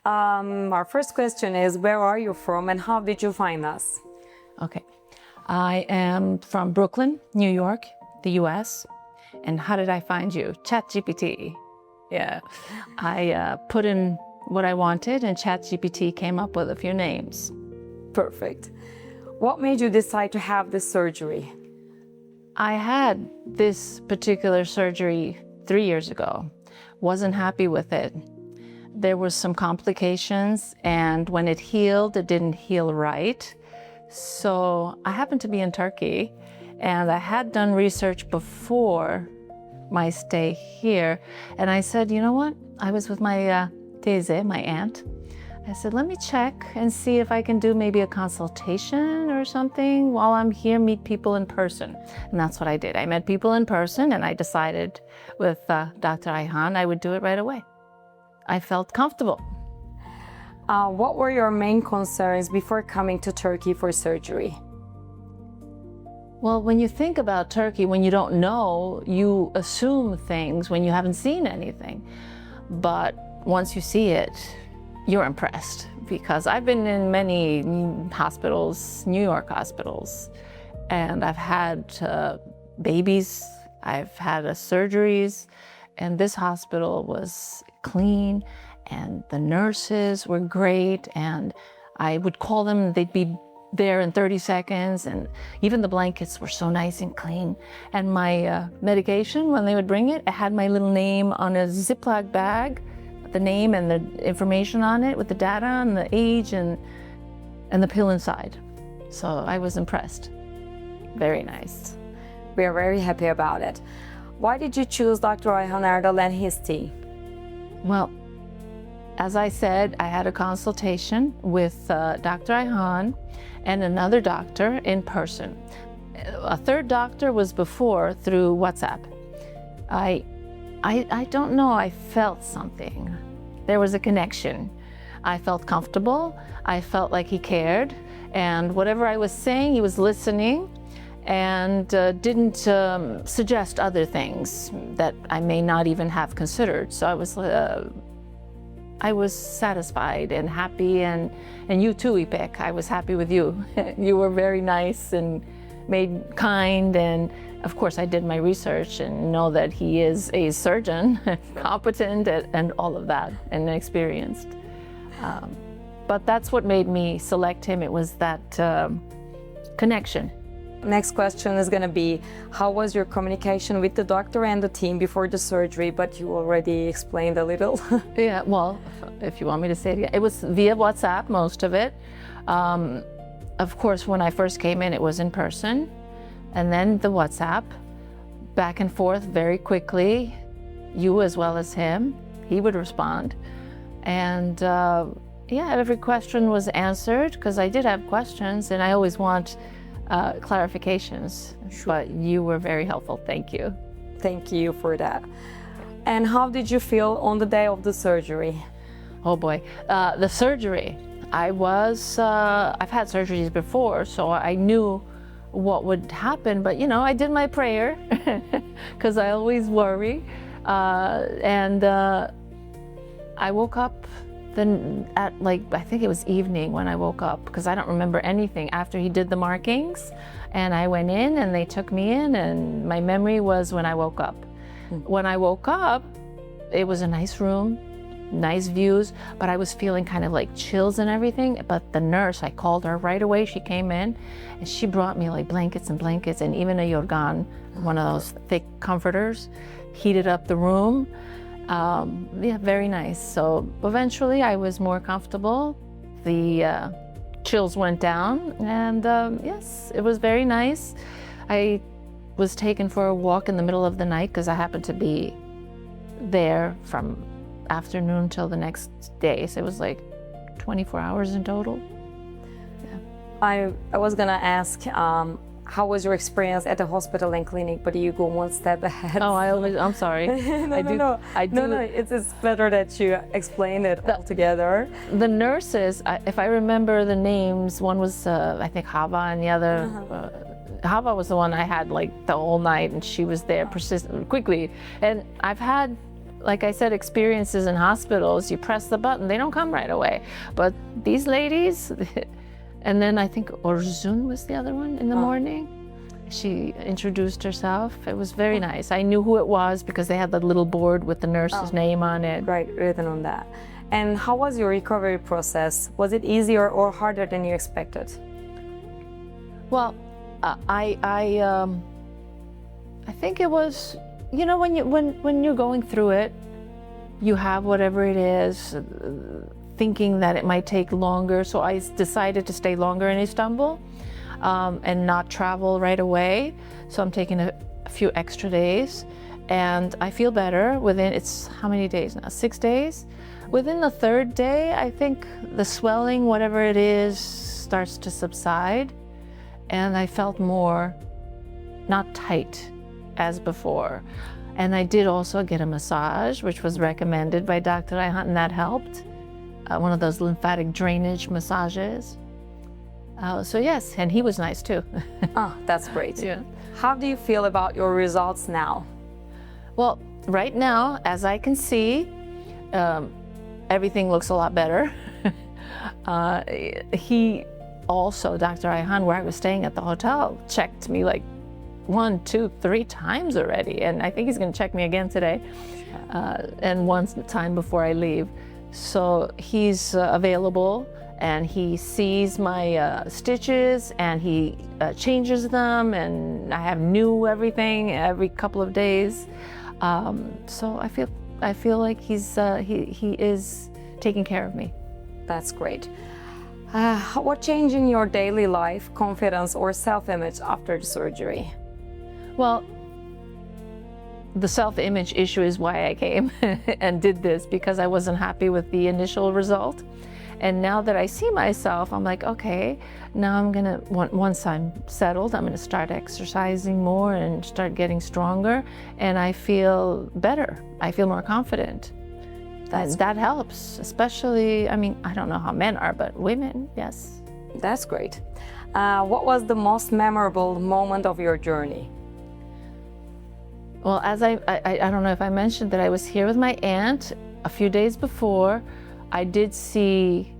Our first question is, where are you from and how did you find us? Okay. I am from Brooklyn, New York, the US. And how did I find you? ChatGPT. Yeah. I put in what I wanted and ChatGPT came up with a few names. Perfect. What made you decide to have this surgery? I had this particular surgery 3 years ago. Wasn't happy with it. There was some complications, and when it healed, it didn't heal right. So I happened to be in Turkey, and I had done research before my stay here. And I said, you know what? I was with my teyze, my aunt. I said, let me check and see if I can do maybe a consultation or something while I'm here, meet people in person. And that's what I did. I met people in person, and I decided with Dr. Ayhan I would do it right away. I felt comfortable. What were your main concerns before coming to Turkey for surgery? Well, when you think about Turkey, when you don't know, you assume things when you haven't seen anything. But once you see it, you're impressed, because I've been in many hospitals, New York hospitals, and I've had babies, I've had surgeries, and this hospital was clean, and the nurses were great, and I would call them, they'd be there in 30 seconds, and even the blankets were so nice and clean. And my medication, when they would bring it, it had my little name on a Ziploc bag, the name and the information on it with the data and the age and the pill inside. So I was impressed. Very nice. We are very happy about it. Why did you choose Dr. Ayhan Erdal and his team? Well, as I said, I had a consultation with Dr. Ayhan and another doctor in person. A third doctor was before through WhatsApp. I don't know, I felt something. There was a connection. I felt comfortable. I felt like he cared. And whatever I was saying, he was listening and didn't suggest other things that I may not even have considered. So I was satisfied and happy, and you too, Ipek. I was happy with you. You were very nice and kind, and of course I did my research and know that he is a surgeon, competent and all of that, and experienced. But that's what made me select him. It was that connection. Next question is going to be, how was your communication with the doctor and the team before the surgery? But you already explained a little. Yeah, well, if you want me to say it again, it was via WhatsApp, most of it. Of course, when I first came in, it was in person, and then the WhatsApp, back and forth very quickly, you as well as him. He would respond. And yeah, every question was answered, because I did have questions, and I always want clarifications. Sure. But you were very helpful. Thank you. Thank you for that. And how did you feel on the day of the surgery? Oh boy, the surgery. I've had surgeries before, so I knew what would happen, but you know, I did my prayer because I always worry. And I woke up then at I think it was evening when I woke up, because I don't remember anything after he did the markings. And I went in and they took me in, and my memory was when I woke up. When I woke up, it was a nice room, nice views, but I was feeling kind of like chills and everything. But the nurse, I called her right away. She came in and she brought me like blankets and even a yorgan, one of those thick comforters, heated up the room. Yeah, very nice. So eventually I was more comfortable. The chills went down, and yes, it was very nice. I was taken for a walk in the middle of the night because I happened to be there from afternoon till the next day. So it was like 24 hours in total. Yeah. I was gonna ask, how was your experience at the hospital and clinic? But you go one step ahead. Oh, I'm sorry. No, it's better that you explain it all together. The nurses, if I remember the names, one was I think Hava, and the other Hava was the one I had like the whole night, and she was there persistent quickly. And I've had like I said, experiences in hospitals, you press the button, they don't come right away. But these ladies, and then I think Orzun was the other one in the morning. She introduced herself. It was very nice. I knew who it was because they had the little board with the nurse's name on it. Right, written on that. And how was your recovery process? Was it easier or harder than you expected? Well, I think it was, you know, when you're going through it, you have whatever it is, thinking that it might take longer. So I decided to stay longer in Istanbul and not travel right away. So I'm taking a few extra days, and I feel better within, it's how many days now? 6 days? Within the 3rd day, I think the swelling, whatever it is, starts to subside. And I felt more not tight as before. And I did also get a massage, which was recommended by Dr. Ayhan, and that helped. One of those lymphatic drainage massages. So yes, and he was nice too. Oh, that's great. Yeah. How do you feel about your results now? Well, right now, as I can see, everything looks a lot better. He also, Dr. Ayhan, where I was staying at the hotel, checked me like 1, 2, 3 times already, and I think he's going to check me again today, and one time before I leave. So he's available, and he sees my stitches, and he changes them, and I have new everything every couple of days. So I feel like he is taking care of me. That's great. What changed in your daily life, confidence, or self-image after the surgery? Well, the self-image issue is why I came and did this, because I wasn't happy with the initial result. And now that I see myself, I'm like, okay, now I'm gonna, once I'm settled, I'm gonna start exercising more and start getting stronger, and I feel better. I feel more confident. That helps, especially, I mean, I don't know how men are, but women, yes. That's great. What was the most memorable moment of your journey? Well, as I don't know if I mentioned that I was here with my aunt a few days before. I did see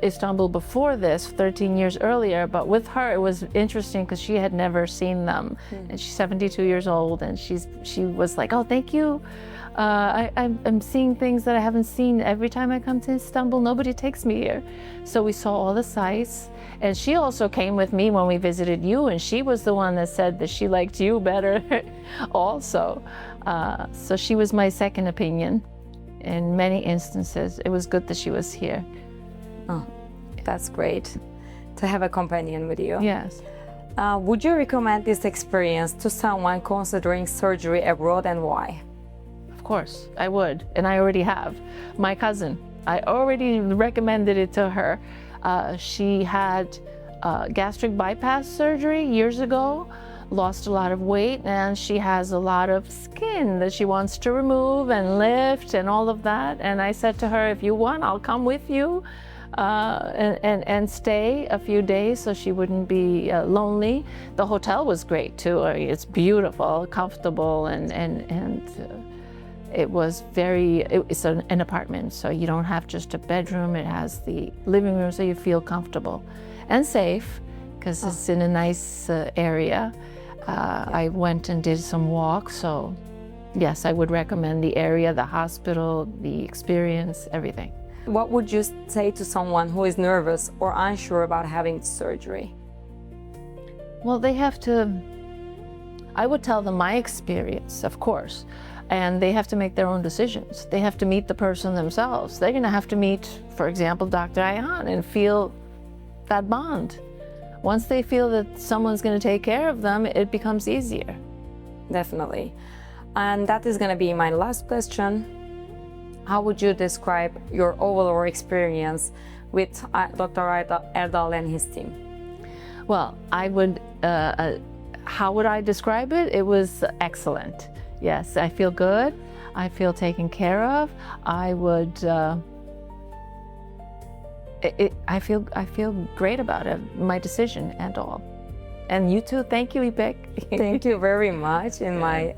Istanbul before this, 13 years earlier, but with her it was interesting because she had never seen them. And she's 72 years old, and she was like, oh, thank you. I'm seeing things that I haven't seen. Every time I come to Istanbul, nobody takes me here. So we saw all the sights. And she also came with me when we visited you, and she was the one that said that she liked you better also. So she was my second opinion in many instances. It was good that she was here. Oh, that's great to have a companion with you. Yes. Would you recommend this experience to someone considering surgery abroad, and why? Of course, I would, and I already have. My cousin, I already recommended it to her. She had gastric bypass surgery years ago, lost a lot of weight, and she has a lot of skin that she wants to remove and lift and all of that. And I said to her, if you want, I'll come with you and stay a few days so she wouldn't be lonely. The hotel was great too. It's beautiful, comfortable, and it was it's an apartment, so you don't have just a bedroom. It has the living room, so you feel comfortable and safe because it's in a nice area. I went and did some walks, so yes, I would recommend the area, the hospital, the experience, everything. What would you say to someone who is nervous or unsure about having surgery? Well, I would tell them my experience, of course. And they have to make their own decisions. They have to meet the person themselves. They're going to have to meet, for example, Dr. Ayhan, and feel that bond. Once they feel that someone's going to take care of them, it becomes easier. Definitely. And that is going to be my last question. How would you describe your overall experience with Dr. Erdal and his team? Well, how would I describe it? It was excellent. Yes, I feel good. I feel taken care of. I feel great about it, my decision and all. And you too. Thank you, İpek. Thank you very much in my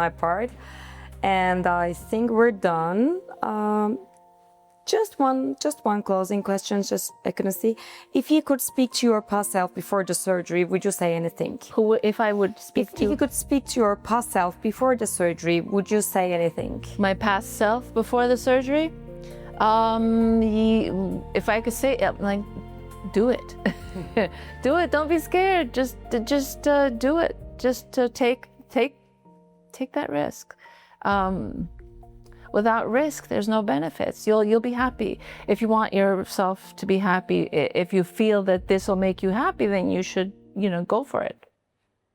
part. And I think we're done. Just one closing question. Just I couldn't see. If you could speak to your past self before the surgery, would you say anything? If I would speak If you could speak to your past self before the surgery, would you say anything? my past self before the surgery, if I could say, like, do it. Do it. Don't be scared. Just do it. Just to take that risk. Without risk, there's no benefits. You'll be happy. If you want yourself to be happy, if you feel that this will make you happy, then you should, go for it.